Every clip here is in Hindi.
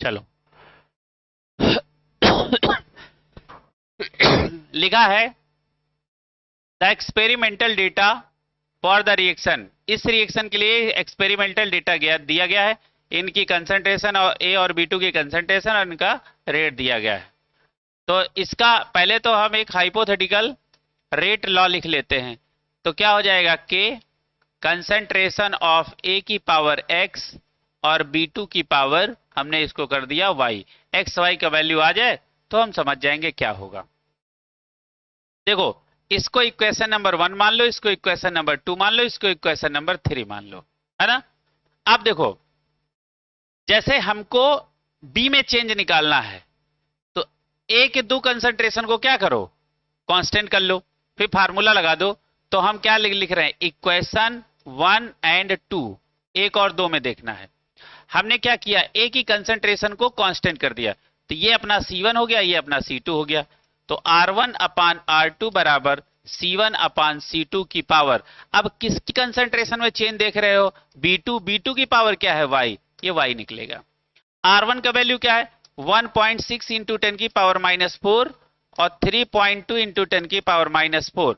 चलो लिखा है the experimental data for the reaction. इस रिएक्शन के लिए एक्सपेरिमेंटल डेटा दिया गया है। इनकी कंसंट्रेशन और ए और बी टू की कंसंट्रेशन और इनका रेट दिया गया है। तो इसका पहले तो हम एक हाइपोथेटिकल रेट लॉ लिख लेते हैं। तो क्या हो जाएगा, के कंसंट्रेशन ऑफ ए की पावर एक्स और बी टू की पावर हमने इसको कर दिया वाई। एक्स वाई का वैल्यू आ जाए तो हम समझ जाएंगे क्या होगा। देखो, इसको इक्वेशन नंबर 1 मान लो, इसको इक्वेशन नंबर 2 मान लो, इसको इक्वेशन नंबर 3 मान लो, है ना। अब देखो, जैसे हमको बी में चेंज निकालना है तो ए के दो कंसंट्रेशन को क्या करो, कांस्टेंट कर लो, फिर फार्मूला लगा दो। तो हम क्या लिख रहे हैं, इक्वेशन 1 एंड 2, 1 और 2 में देखना है। हमने क्या किया, ए की कंसंट्रेशन को कांस्टेंट कर दिया, तो ये अपना C1 हो गया, ये अपना C2 हो गया। तो R1 अपान R2 बराबर C1 अपान C2 की पावर। अब किसकी कंसंट्रेशन में चेंज देख रहे हो, B2, B2 की पावर क्या है, Y, ये Y निकलेगा। R1 का वैल्यू क्या है, 1.6 इंटू 10 की पावर -4 और 3.2 इंटू 10 की पावर -4,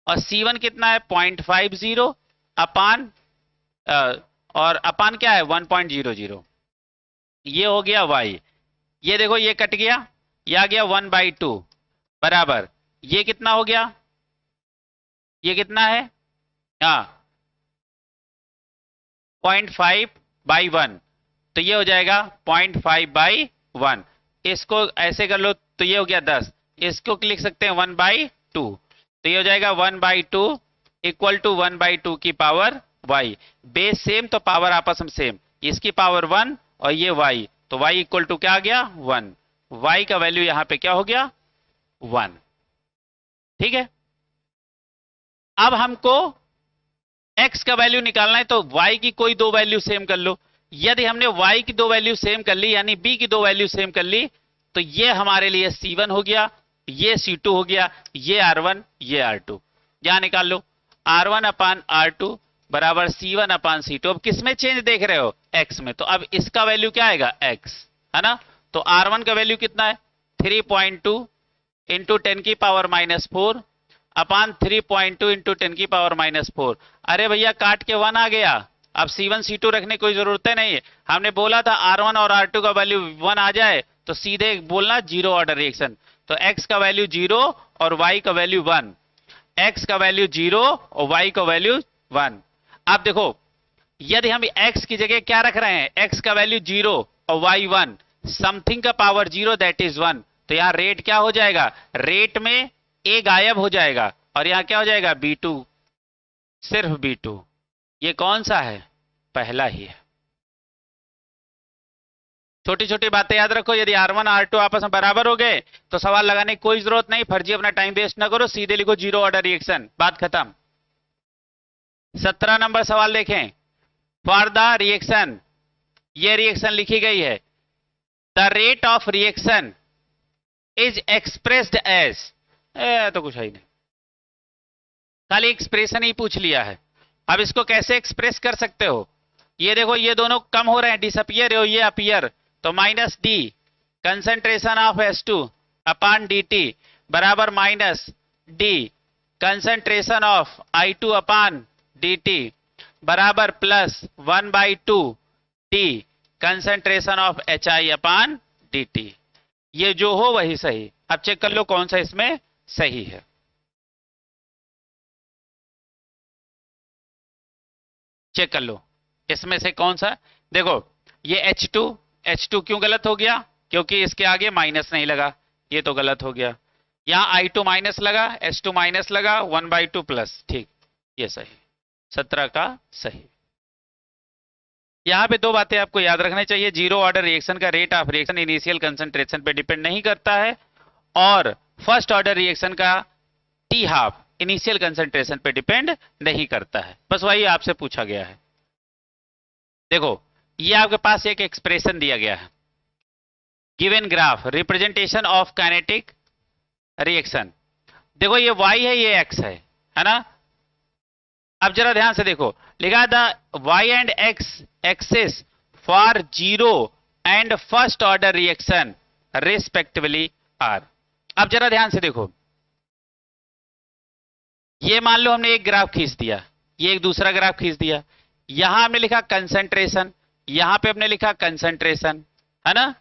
और C1 कितना है 0.50 अपान और अपान क्या है 1.00, ये हो गया Y। ये देखो, ये कट गया, ये आ गया 1/2 बराबर, ये कितना हो गया, ये कितना है, हाँ 0.5/1, तो ये हो जाएगा 0.5/1। इसको ऐसे कर लो तो ये हो गया 10, इसको लिख सकते हैं 1/2, तो ये हो जाएगा 1/2 इक्वल टू 1/2 की पावर y। बेस सेम तो पावर आपस में सेम, इसकी पावर 1 और ये y, तो y इक्वल टू क्या आ गया 1। y का वैल्यू यहां पे क्या हो गया 1। ठीक है, अब हमको x का वैल्यू निकालना है, तो y की कोई दो वैल्यू सेम कर लो। यदि हमने y की दो वैल्यू सेम कर ली, यानी b की दो वैल्यू सेम कर ली, तो ये हमारे लिए C1 हो गया, ये C2 हो गया, ये R1, ये R2। यहां निकाल लो, R1 अपान R2 बराबर C1 अपान C2। अब किस में चेंज देख रहे हो, x में, तो अब इसका वैल्यू क्या आएगा x, है ना। तो R1 का वैल्यू कितना है 3.2 इंटू 10 की पावर -4 अपान 3.2 इंटू 10 की पावर -4। अरे भैया काट के 1 आ गया, अब C1 C2 रखने की कोई जरूरत नहीं है। हमने बोला था R1 और R2 का वैल्यू 1 आ जाए तो सीधे बोलना जीरो ऑर्डर रिएक्शन। तो x का वैल्यू 0 और y का वैल्यू 1, x का वैल्यू 0 और y का वैल्यू 1। अब देखो, यदि हम x की जगह क्या रख रहे हैं, x का वैल्यू 0 और y 1, समथिंग का पावर 0 दैट इज 1, तो यहां रेट क्या हो जाएगा, रेट में a गायब हो जाएगा और यहां क्या हो जाएगा B2, सिर्फ B2। ये कौन सा है, पहला ही है। छोटी छोटी बातें याद रखो, यदि R1 R2 आपस में बराबर हो गए तो सवाल लगाने की कोई जरूरत नहीं, फर्जी अपना टाइम वेस्ट ना करो, सीधे लिखो जीरो ऑर्डर रिएक्शन, बात खत्म। 17 नंबर सवाल देखें, फॉर द रिएक्शन, ये रिएक्शन लिखी गई है, the rate of reaction is expressed as, तो कुछ है ही नहीं, खाली एक्सप्रेशन ही पूछ लिया है। अब इसको कैसे एक्सप्रेस कर सकते हो, ये देखो, ये दोनों कम हो रहे हैं, डिसअपियर हो, ये अपियर, तो -d concentration of H2 upon dt बराबर -d concentration of I2 upon dt बराबर +1/2 d concentration of HI upon dt। ये जो हो वही सही। अब चेक कर लो कौन सा इसमें सही है। चेक कर लो इसमें से कौन सा, देखो ये H2 क्यों गलत हो गया, क्योंकि इसके आगे माइनस नहीं लगा, ये तो गलत हो गया। यहां I2 माइनस लगा, H2 माइनस लगा, 1/2 प्लस, ठीक, ये सही, 17 का सही। यहां पे दो बातें आपको याद रखना चाहिए, जीरो ऑर्डर रिएक्शन का rate of reaction initial concentration पे डिपेंड नहीं करता है, और फर्स्ट ऑर्डर रिएक्शन का T½ इनिशियल कंसंट्रेशन पे डिपेंड नहीं करता है, बस वही आपसे पूछा गया है। देखो, ये आपके पास एक एक्सप्रेशन दिया गया है, given graph representation of kinetic reaction. देखो ये y है, ये x है ना। अब जरा ध्यान से देखो, लिखा था y and x axes for 0 and first order reaction respectively are. अब जरा ध्यान से देखो, ये मान लो हमने एक ग्राफ खींच दिया, ये एक दूसरा ग्राफ खींच दिया, यहां हमने लिखा कंसंट्रेशन, यहां पे हमने लिखा कंसंट्रेशन, है ना,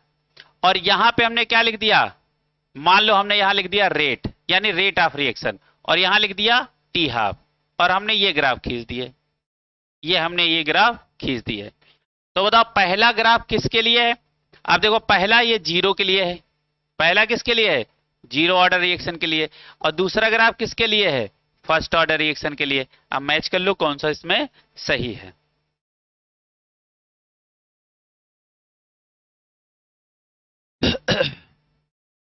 और यहां पे हमने क्या लिख दिया, मान लो हमने यहां लिख दिया रेट, यानी रेट ऑफ रिएक्शन, और यहां लिख दिया टी हाफ, और हमने ये ग्राफ खींच दिए, ये हमने ये ग्राफ खींच दिए। तो बताओ पहला ग्राफ किसके लिए है? आप देखो पहला ये जीरो के लिए है, पहला किसके लिए है? जीरो ऑर्डर रिएक्शन के लिए, और दूसरा ग्राफ किसके लिए है? फर्स्ट ऑर्डर रिएक्शन के लिए। अब मैच कर लो कौन सा इसमें सही है।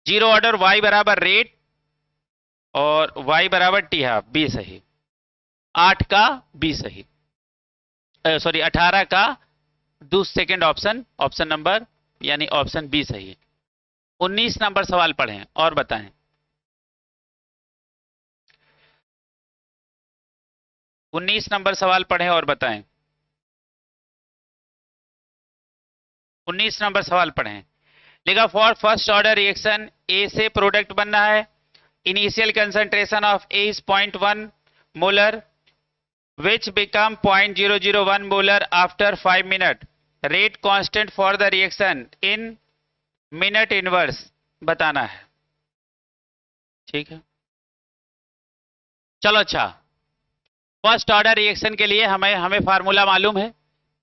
जीरो ऑर्डर y बराबर रेट और y बराबर टी हाफ, बी सही। 8 का बी सही, सॉरी 18 का सेकेंड ऑप्शन, ऑप्शन नंबर यानी ऑप्शन बी सही है। 19 नंबर सवाल पढ़ें और बताएं। 19 नंबर सवाल पढ़ें और बताएं। 19 नंबर सवाल पढ़ें। लिखा for first order reaction A से प्रोडक्ट बन रहा है, initial concentration of A is 0.1 molar which become 0.001 molar after 5 minutes. Rate constant for the reaction in minute inverse बताना है। ठीक है, चलो अच्छा, फर्स्ट ऑर्डर रिएक्शन के लिए हमें फार्मूला मालूम है।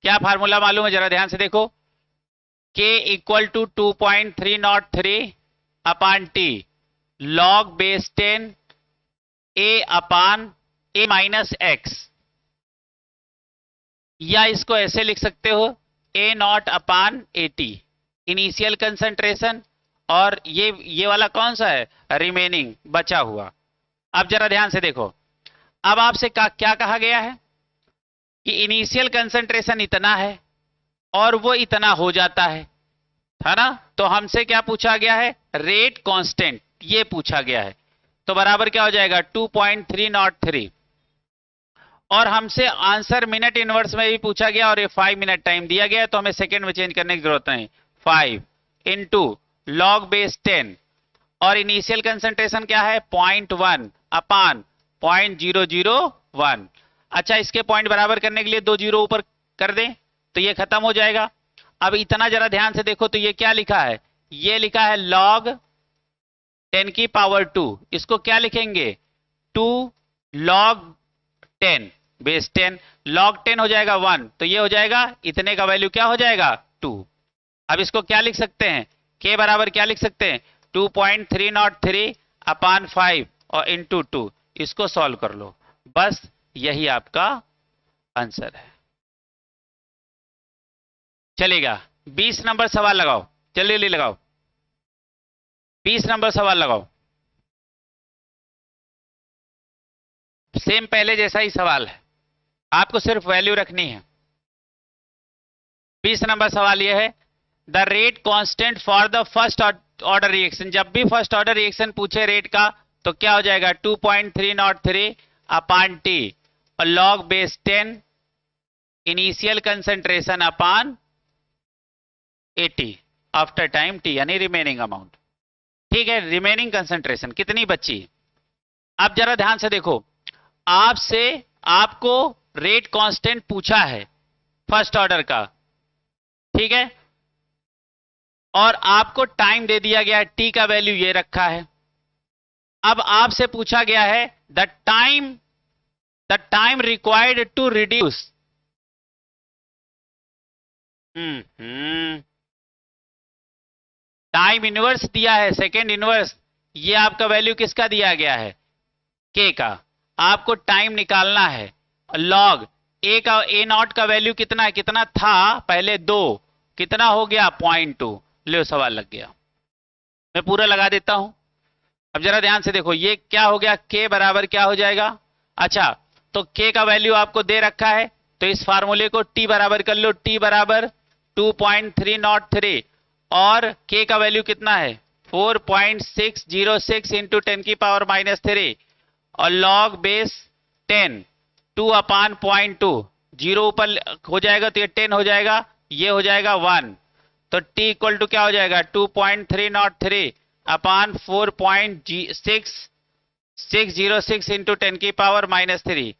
क्या फार्मूला मालूम है? जरा ध्यान से देखो, K equal to 2.303 upon T log base 10 A upon A minus x, या इसको ऐसे लिख सकते हो A not upon A T, initial concentration, और ये वाला कौन सा है? रिमेनिंग, बचा हुआ। अब जरा ध्यान से देखो, अब आपसे क्या कहा गया है कि इनिशियल कंसंट्रेशन इतना है और वो इतना हो जाता है ना, तो हमसे क्या पूछा गया है? रेट कांस्टेंट, ये पूछा गया है। तो बराबर क्या हो जाएगा? 2.303, और हमसे आंसर मिनट इनवर्स में भी पूछा गया और ये 5 मिनट टाइम दिया गया है, तो हमें सेकंड में चेंज करने की जरूरत नहीं। 5 इंटू लॉग बेस 10, और इनिशियल कंसंट्रेशन क्या है? 0.1 अपान 0.001। अच्छा, इसके पॉइंट बराबर करने के लिए 2 जीरो ऊपर कर दें तो ये खत्म हो जाएगा। अब इतना जरा ध्यान से देखो, तो ये क्या लिखा है? ये लिखा है लॉग 10 की पावर 2, इसको क्या लिखेंगे? 2 लॉग 10 बेस 10, लॉग 10 हो जाएगा 1, तो ये हो जाएगा, इतने का वैल्यू क्या हो जाएगा? 2। अब इसको क्या लिख सकते हैं? के बराबर क्या लिख सकते हैं? 2.303 अपान 5 और इंटू 2, इसको सॉल्व कर लो, बस यही आपका आंसर है। चलेगा, 20 नंबर सवाल लगाओ, जल्दी जल्दी लगाओ, 20 नंबर सवाल लगाओ। सेम पहले जैसा ही सवाल है, आपको सिर्फ वैल्यू रखनी है। 20 नंबर सवाल यह है, the rate constant for the first order reaction. जब भी फर्स्ट ऑर्डर रिएक्शन पूछे रेट का, तो क्या हो जाएगा? 2.303 अपान टी और लॉग बेस 10 इनिशियल कंसंट्रेशन अपान 80 आफ्टर टाइम टी, यानी रिमेनिंग अमाउंट। ठीक है, रिमेनिंग कंसंट्रेशन कितनी बची? अब जरा ध्यान से देखो, आपको रेट कांस्टेंट पूछा है फर्स्ट ऑर्डर का, ठीक है, और आपको टाइम दे दिया गया है, टी का वैल्यू ये रखा है। अब आपसे पूछा गया है the time required to reduce, time inverse दिया है, सेकेंड इनवर्स, ये आपका वैल्यू किसका दिया गया है? के का। आपको टाइम निकालना है, लॉग ए का, ए नॉट का वैल्यू कितना है? कितना था पहले? 2, कितना हो गया? 0.2। लो सवाल लग गया, मैं पूरा लगा देता हूं। अब जरा ध्यान से देखो, ये क्या हो गया? के बराबर क्या हो जाएगा? अच्छा, तो के का वैल्यू आपको दे रखा है, तो इस फार्मूले को टी बराबर कर लो, टी बराबर 2.303, और के का वैल्यू कितना है? 4.606 इंटू 10 की पावर माइनस 3, और लॉग बेस 10 2 अपान 0.2, जीरो ऊपर हो जाएगा तो ये 10 हो जाएगा, ये हो जाएगा 1, तो t इक्वल टू क्या हो जाएगा 2.303 अपान 4.606 इंटू 10⁻³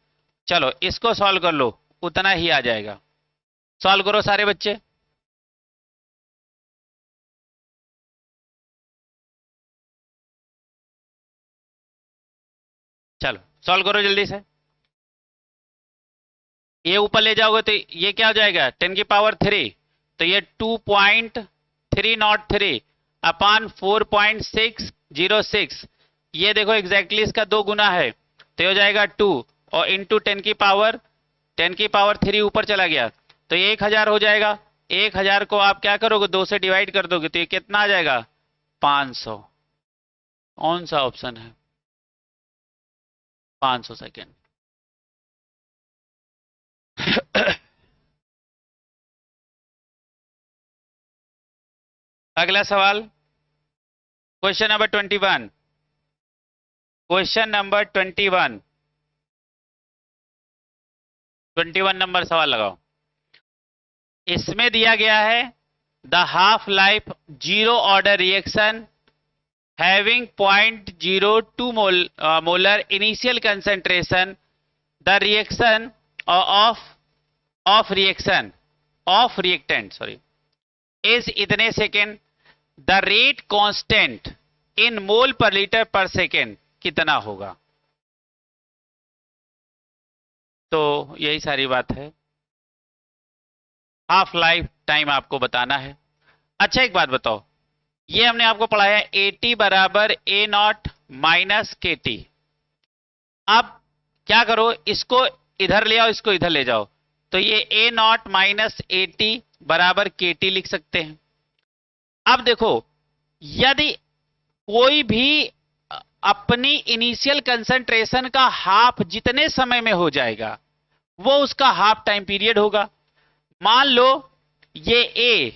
चलो इसको सॉल्व कर लो, उतना ही आ जाएगा। सॉल्व करो सारे बच्चे। चलो सॉल्व करो जल्दी से। ये ऊपर ले जाओगे तो ये क्या हो जाएगा 10⁻³ तो ये 2.303 अपान 4.606 ये देखो एग्जैक्टली इसका 2 गुना है तो ये हो जाएगा 2 और इंटू 10⁻³ ऊपर चला गया तो ये 1000 हो जाएगा। 1000 को आप क्या करोगे 2 से डिवाइड कर दोगे तो ये कितना आ जाएगा 500। कौन सा ऑप्शन है 500 सेकेंड। अगला सवाल question number 21। Question number 21 number सवाल लगाओ। इसमें दिया गया है the half life zero order reaction having 0.02 molar initial concentration the reaction of reactant is इतने second the rate constant in mol per litre per second कितना होगा। तो यही सारी बात है, हाफ लाइफ टाइम आपको बताना है। अच्छा एक बात बताओ, ये हमने आपको पढ़ाया है AT बराबर A0 माइनस KT। अब क्या करो इसको इधर ले आओ, इसको इधर ले जाओ तो ये A0 माइनस AT बराबर KT लिख सकते हैं। अब देखो यदि कोई भी अपनी इनिशियल कंसंट्रेशन का हाफ जितने समय में हो जाएगा वो उसका हाफ टाइम पीरियड होगा। मान लो ये A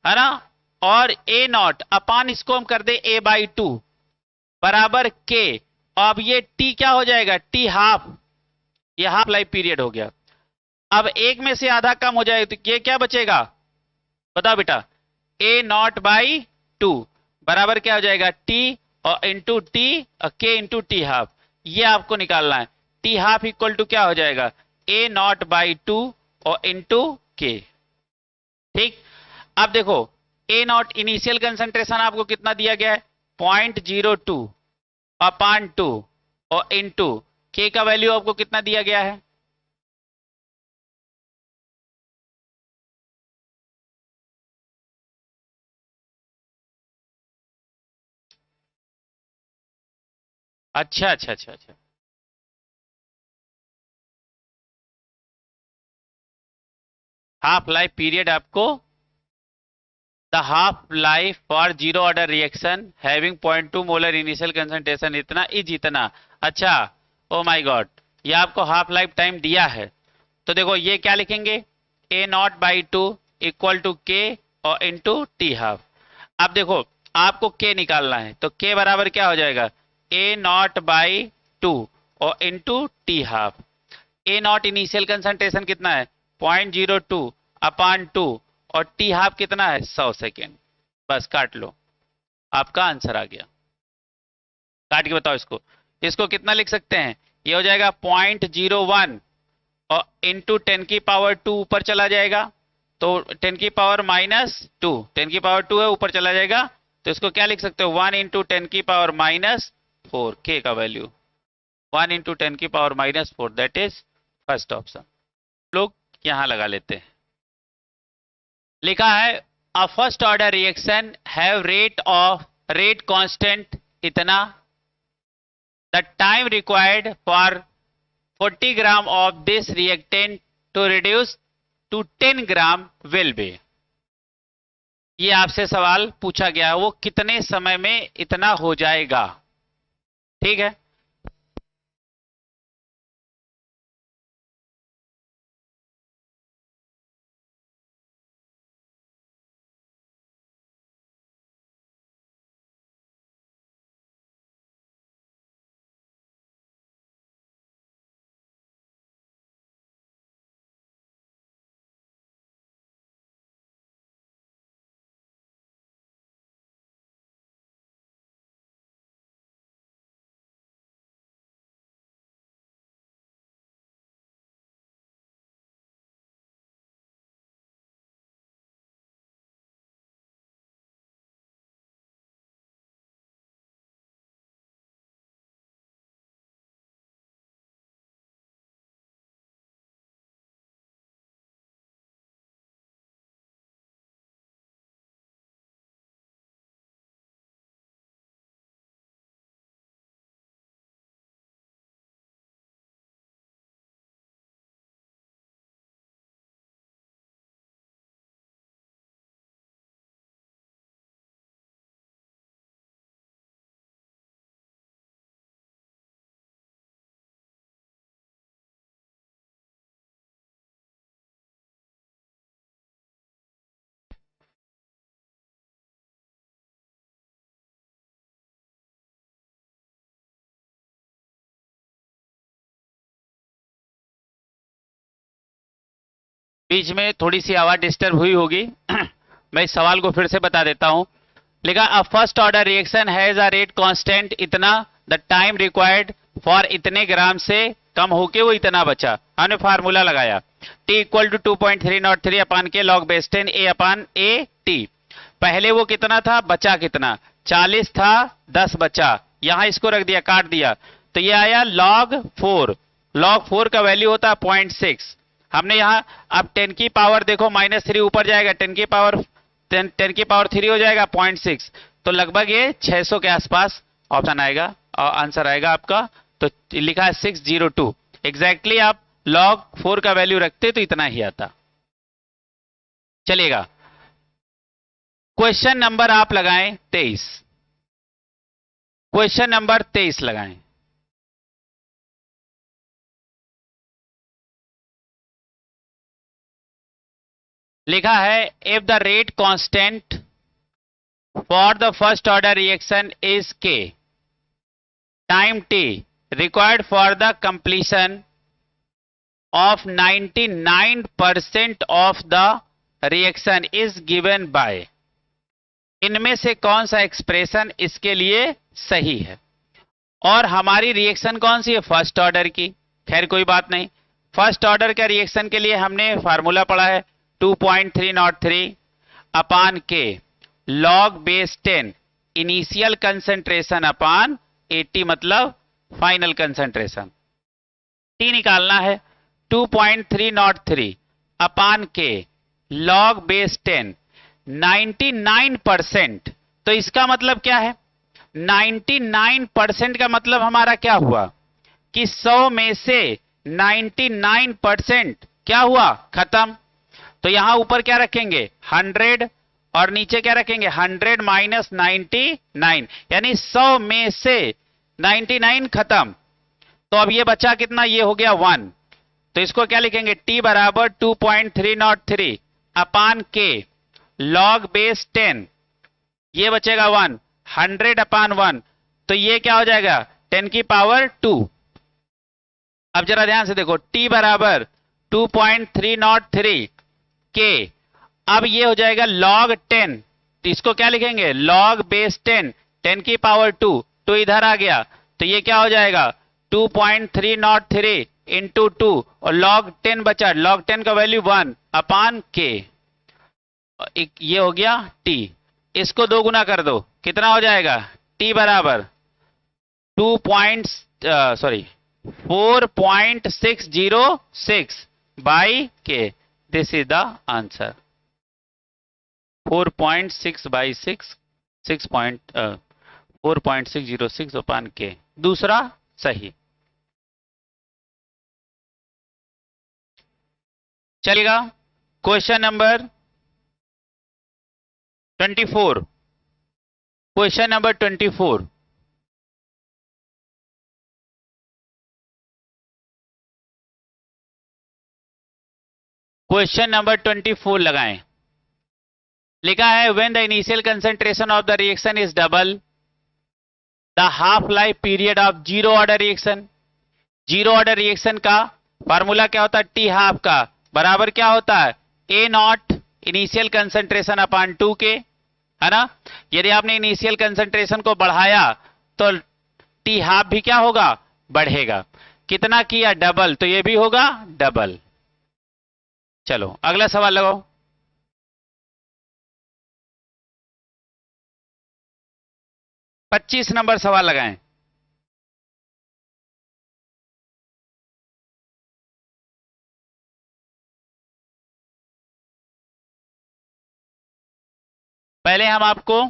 है ना और A0 अपान इसको हम कर दे A/2 बराबर K। अब ये T क्या हो जाएगा T हाफ, ये हाफ लाइफ पीरियड हो गया। अब एक में से आधा कम हो जाए तो ये क्या बचेगा बताओ बेटा A0/2 बराबर क्या हो जाएगा T और इंटू T और K इंटू T हाफ। ये आपको निकालना है। T हाफ इक्वल टू क्या हो जाएगा A0/2 और इंटू K। ठीक, अब देखो A0 इनिशियल कंसंट्रेशन आपको कितना दिया गया है 0.02 अपान 2 और इंटू K का वैल्यू आपको कितना दिया गया है अच्छा अच्छा अच्छा अच्छा हाफ लाइफ पीरियड आपको the half life for zero order reaction having 0.2 molar initial concentration इतना इज इतना। अच्छा ओ माय गॉड, ये आपको हाफ लाइफ टाइम दिया है तो देखो ये क्या लिखेंगे A0/2 इक्वल टू K और इंटू T हाफ। अब देखो आपको K निकालना है तो K बराबर क्या हो जाएगा A0/2 और into T half. A0 initial concentration कितना है 0.02 अपान 2 और T हाफ कितना है 100 सेकेंड। बस काट लो, आपका आंसर आ गया। काट के बताओ इसको, इसको कितना लिख सकते हैं ये हो जाएगा 0.01 और इंटू 10⁻² ऊपर चला जाएगा तो 10⁻⁻2 10⁻² है ऊपर चला जाएगा तो इसको क्या लिख सकते हो 1 इंटू 10⁻⁻4 K का value 1 into 10⁻⁻4 that is first option. लोग यहां लगा लेते हैं। लिखा है a first order reaction have rate constant इतना the time required for 40 gram of this reactant to reduce to 10 gram will be. ये आपसे सवाल पूछा गया है वो कितने समय में इतना हो जाएगा। ठीक है बीच में थोड़ी सी आवाज डिस्टर्ब हुई होगी। मैं इस सवाल को फिर से बता देता हूं। लिखा अ first order reaction has a rate constant इतना, द टाइम रिक्वायर्ड फॉर इतने ग्राम से कम होके वो इतना बचा। हमने फार्मूला लगाया T इक्वल टू 2.303 अपान के log base 10 A upon A T। पहले वो कितना था, बचा कितना, 40 था, 10 बचा, यहां इसको रख दिया, काट दिया, तो ये आया log 4। log 4 का वैल्यू होता है 0.6। हमने यहां अब 10 की पावर देखो -3 ऊपर जाएगा, 10 की पावर 3 हो जाएगा 0.6, तो लगभग ये 600 के आसपास ऑप्शन आएगा और आंसर आएगा आपका। तो लिखा है 602। एग्जैक्टली आप log 4 का वैल्यू रखते तो इतना ही आता। चलिएगा, क्वेश्चन नंबर आप लगाएं 23। क्वेश्चन नंबर 23 लगाएं। लिखा है if the rate constant for the first order reaction is K, time T required for the completion of 99% of the reaction is given by, इनमें से कौन सा एक्सप्रेशन इसके लिए सही है। और हमारी रिएक्शन कौन सी है, फर्स्ट ऑर्डर की। खैर कोई बात नहीं, फर्स्ट ऑर्डर का रिएक्शन के लिए हमने फार्मूला पढ़ा है 2.303 अपान के लॉग बेस 10 इनिशियल कंसंट्रेशन अपान 80 मतलब फाइनल कंसंट्रेशन। टी निकालना है 2.303 अपान के लॉग बेस 10 99%। तो इसका मतलब क्या है, 99% का मतलब हमारा क्या हुआ कि 100 में से 99% क्या हुआ, खत्म। तो यहां ऊपर क्या रखेंगे 100 और नीचे क्या रखेंगे 100 माइनस 99, यानी 100 में से 99 खत्म। तो अब ये बचा कितना, ये हो गया 1। तो इसको क्या लिखेंगे, t बराबर 2.303 अपान के लॉग बेस 10, ये बचेगा 1, 100 अपान 1, तो ये क्या हो जाएगा 10 की पावर 2। अब जरा ध्यान से देखो, t बराबर 2.303 के, अब ये हो जाएगा लॉग 10, तो इसको क्या लिखेंगे लॉग बेस 10, 10 की पावर 2, तो इधर आ गया, तो ये क्या हो जाएगा 2.303 इंटू 2 और लॉग 10 बचा, लॉग 10 का वैल्यू 1 अपान के, ये हो गया t। इसको 2 गुना कर दो, कितना हो जाएगा t बराबर 4.606 बाई के। This is the answer, 4.6 by 4.606 अपान के, दूसरा सही। चलेगा, question number 24। Question number 24, question number 24 लगाएं। लिखा है when the initial concentration of the reaction is double the half life period of zero order reaction. Zero order reaction का फार्मूला क्या होता है, टी हाफ का बराबर क्या होता है ए नॉट इनिशियल कंसंट्रेशन अपान 2 के, है ना। यदि आपने इनिशियल कंसंट्रेशन को बढ़ाया तो टी हाफ भी क्या होगा, बढ़ेगा। कितना किया, डबल, तो ये भी होगा डबल। चलो अगला सवाल लगाओ। पच्चीस नंबर सवाल लगाएं। पहले हम आपको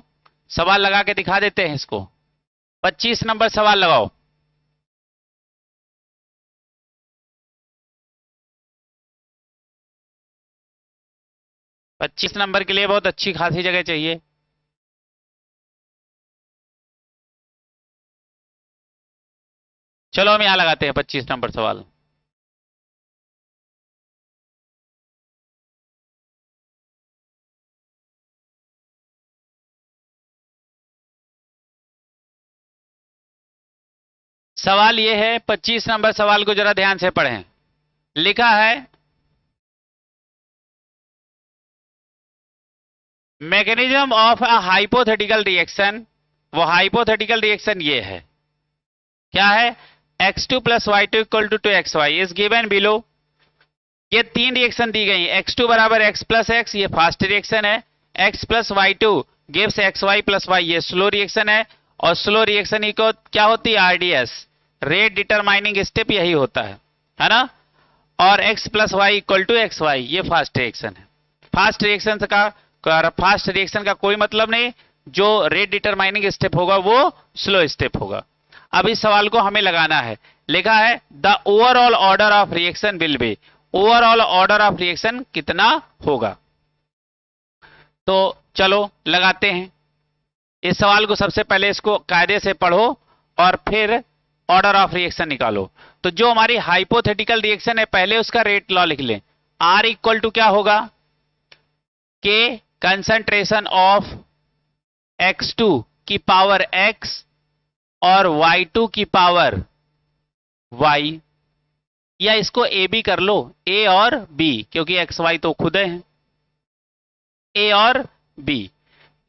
सवाल लगा के दिखा देते हैं इसको। 25 नंबर सवाल लगाओ। पच्चीस नंबर के लिए बहुत अच्छी खासी जगह चाहिए। चलो हम यहां लगाते हैं 25 नंबर सवाल। सवाल यह है, 25 नंबर सवाल को जरा ध्यान से पढ़ें। लिखा है mechanism of a hypothetical reaction, वो हाइपोथेटिकल रिएक्शन ये है, क्या है, x2 plus Y two equal to xy is given below. ये तीन रिएक्शन दी गई, x2 बराबर x प्लस एक्स, ये फास्ट रिएक्शन है, x plus Y two gives xy plus Y, ये स्लो रिएक्शन है, और स्लो रिएक्शन को क्या होती है, RDS, रेट डिटरमाइनिंग स्टेप, यही होता है ना। और x plus Y equal to xy, ये फास्ट रिएक्शन है। फास्ट रिएक्शन का कोई मतलब नहीं, जो रेट डिटरमाइनिंग स्टेप होगा वो स्लो स्टेप होगा। अब इस सवाल को हमें लगाना है, लिखा है the overall order of reaction will be, overall order of reaction कितना होगा। तो चलो लगाते हैं इस सवाल को। सबसे पहले इसको कायदे से पढ़ो और फिर ऑर्डर ऑफ रिएक्शन निकालो। तो जो हमारी हाइपोथेटिकल रिएक्शन है, पहले उसका रेट लॉ लिख लें। R इक्वल टू क्या होगा, K कंसंट्रेशन ऑफ x2 की पावर x और y2 की पावर y, या इसको A B कर लो, A और B, क्योंकि x y तो खुद हैं, A और B।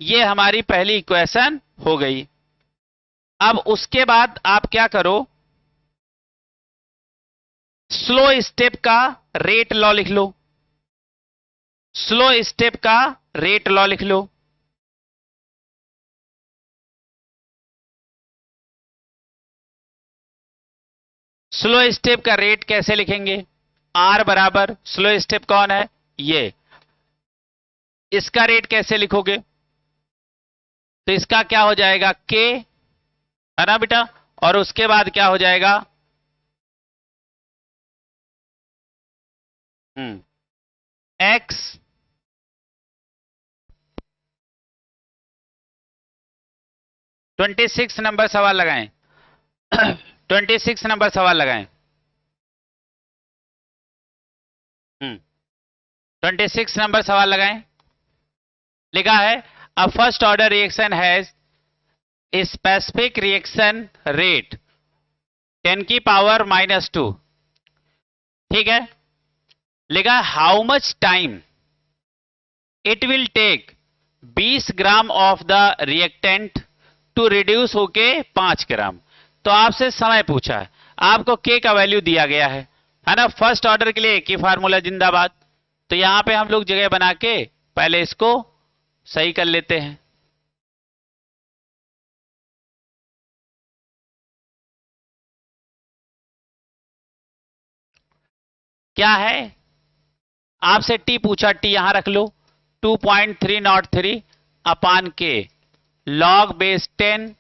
ये हमारी पहली इक्वेशन हो गई। अब उसके बाद आप क्या करो, स्लो स्टेप का रेट लॉ लिख लो, स्लो स्टेप का रेट लॉ लिख लो। स्लो स्टेप का रेट कैसे लिखेंगे, R बराबर, स्लो स्टेप कौन है, ये, इसका रेट कैसे लिखोगे, तो इसका क्या हो जाएगा, K, है ना बेटा, और उसके बाद क्या हो जाएगा, X 26 नंबर सवाल लगाएं 26 नंबर सवाल लगाएं। 26 नंबर सवाल लगाएं। लिखा है a first order reaction has specific reaction rate 10 की पावर -2, ठीक है। लिखा how much time it will take 20 gram of the reactant to reduce होके 5 ग्राम। तो आपसे समय पूछा है, आपको K का वैल्यू दिया गया है ना। फर्स्ट ऑर्डर के लिए K फार्मूला जिंदाबाद। तो यहां पे हम लोग जगह बना के पहले इसको सही कर लेते हैं। क्या है, आपसे T पूछा, T यहां रख लो, 2.303 अपान K लॉग बेस 10,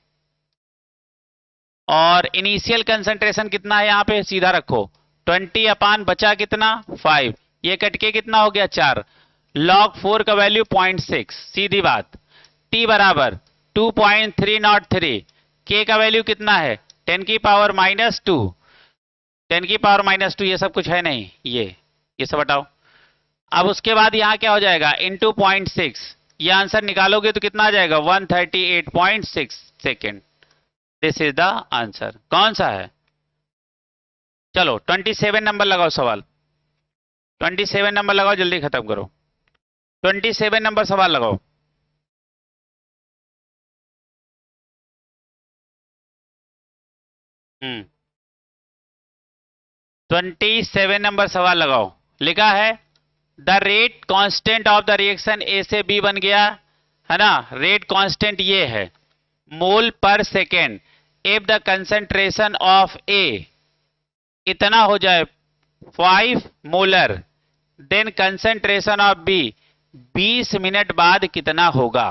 और इनिशियल कंसंट्रेशन कितना है यहां पे, सीधा रखो, 20 अपान बचा कितना 5, ये कट के कितना हो गया 4, लॉग 4 का वैल्यू 0.6, सीधी बात। T बराबर 2.303, K का वैल्यू कितना है 10 की पावर -2, 10 की पावर -2, ये सब कुछ है नहीं, ये सब हटाओ। अब उसके बाद यहां क्या हो जाएगा, इंटू 0.6, ये आंसर निकालोगे तो कितना आ जाएगा 138.6 second. This is the answer. कौन सा है, चलो 27 नंबर लगाओ सवाल, 27 नंबर लगाओ, जल्दी खत्म करो। 27 नंबर सवाल लगाओ। हम्म 27 नंबर सवाल लगाओ। लिखा है the rate constant of the reaction, A से बी बन गया है ना। रेट कांस्टेंट ये है mol per second, if the concentration of A इतना हो जाए 5 molar, then concentration of B 20 minute बाद कितना होगा।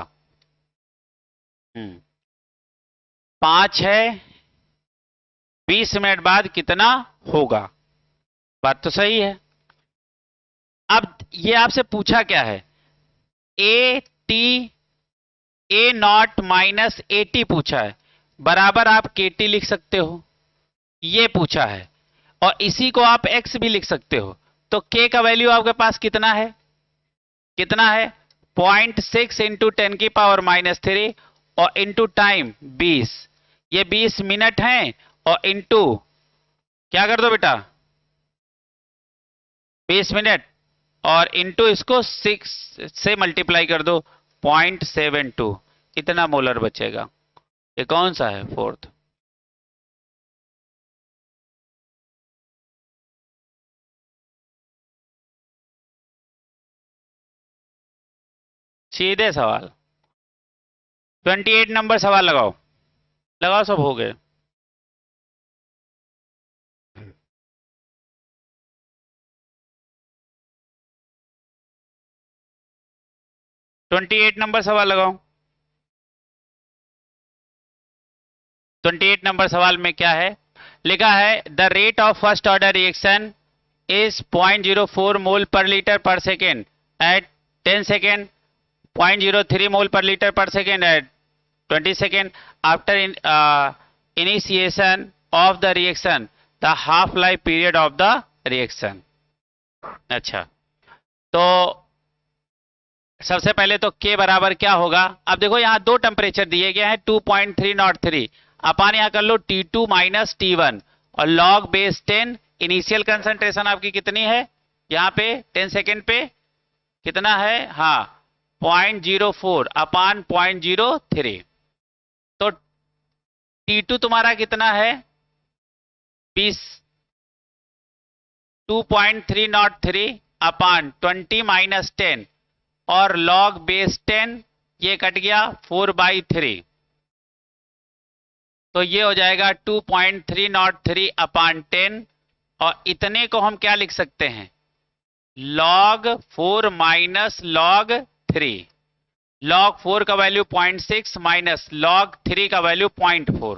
5 है, 20 मिनट बाद कितना होगा, बात तो सही है। अब ये आपसे पूछा क्या है, ए नॉट माइनस AT पूछा है, बराबर आप KT लिख सकते हो, ये पूछा है, और इसी को आप X भी लिख सकते हो। तो K का वैल्यू आपके पास कितना है, 0.6 इंटू 10 की पावर -3 और इंटू टाइम 20, ये 20 मिनट हैं, और इंटू क्या कर दो बेटा 20 मिनट, और इंटू इसको 6 से मल्टीप्लाई कर दो, 0.72 इतना मोलर बचेगा। ये कौन सा है? फोर्थ। सीधे सवाल। 28 नंबर सवाल लगाओ, लगाओ, सब हो गए। ट्वेंटी एट नंबर सवाल लगाओ। 28 नंबर सवाल में क्या है लिखा है? The rate of first order reaction is 0.04 mole per litre per second eight 10 second, 0.03 mole per litre per second at 20 second after initiation of the reaction, the half life period of the reaction. अच्छा, तो सबसे पहले तो K बराबर क्या होगा? अब देखो यहां दो टेम्परेचर दिए गए हैं 2.303, अपन यहां कर लो T2 माइनस T1 और लॉग बेस 10। इनिशियल कंसंट्रेशन आपकी कितनी है यहां पे 10 सेकेंड पे? कितना है? हाँ 0.04 अपान 0.03। तो T2 तुम्हारा कितना है? 20, 2.303 अपान 20 माइनस 10 और लॉग बेस 10, ये कट गया 4/3, तो ये हो जाएगा 2.303 अपान 10 और इतने को हम क्या लिख सकते हैं? log 4 minus log 3। log 4 का वैल्यू 0.6 माइनस log 3 का वैल्यू 0.4,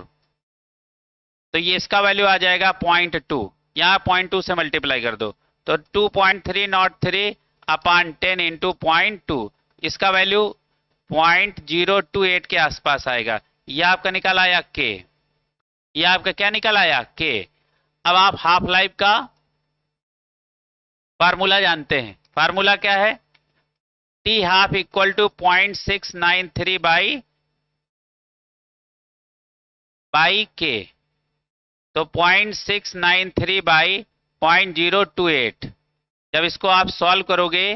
तो ये इसका वैल्यू आ जाएगा 0.2। यहां 0.2 से मल्टीप्लाई कर दो तो 2.303 अपान 10 इंटू 0.2, इसका वैल्यू 0.028 के आसपास आएगा। यह आपका निकल आया K। यह आपका क्या निकल आया? K। अब आप हाफ लाइफ का फार्मूला जानते हैं। फार्मूला क्या है? T half equal to 0.693 by K। तो 0.693 बाई 0.028। जब इसको आप सॉल्व करोगे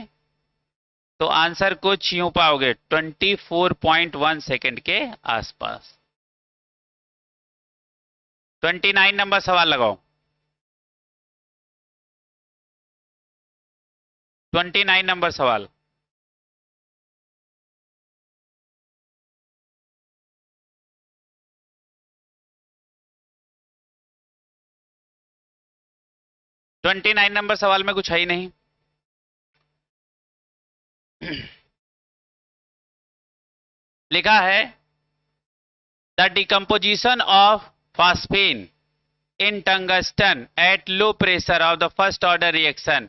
तो आंसर कुछ यूं पाओगे 24.1 सेकेंड के आसपास। 29 नंबर सवाल लगाओ। 29 नंबर सवाल। ट्वेंटी 29 नंबर सवाल में कुछ है ही नहीं। लिखा है the decomposition of phosphine in tungsten at low pressure of the first order reaction,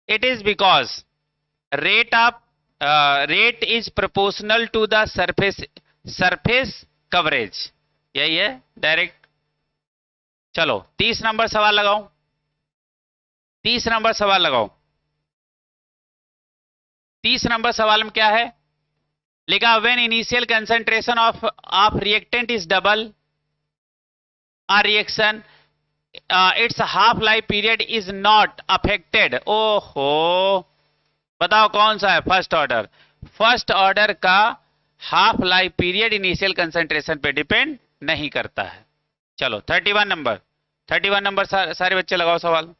it is because rate is proportional to the surface coverage। यही है डायरेक्ट। चलो 30 नंबर सवाल लगाओ। 30 नंबर सवाल लगाओ। 30 नंबर सवाल में क्या है लिखा? When initial concentration of reactant is double a reaction, its half life period is not affected। ओहो, बताओ कौन सा है? First order. फर्स्ट ऑर्डर का half life period initial concentration पे डिपेंड नहीं करता है। चलो 31 नंबर। 31 नंबर सारे बच्चे लगाओ सवाल।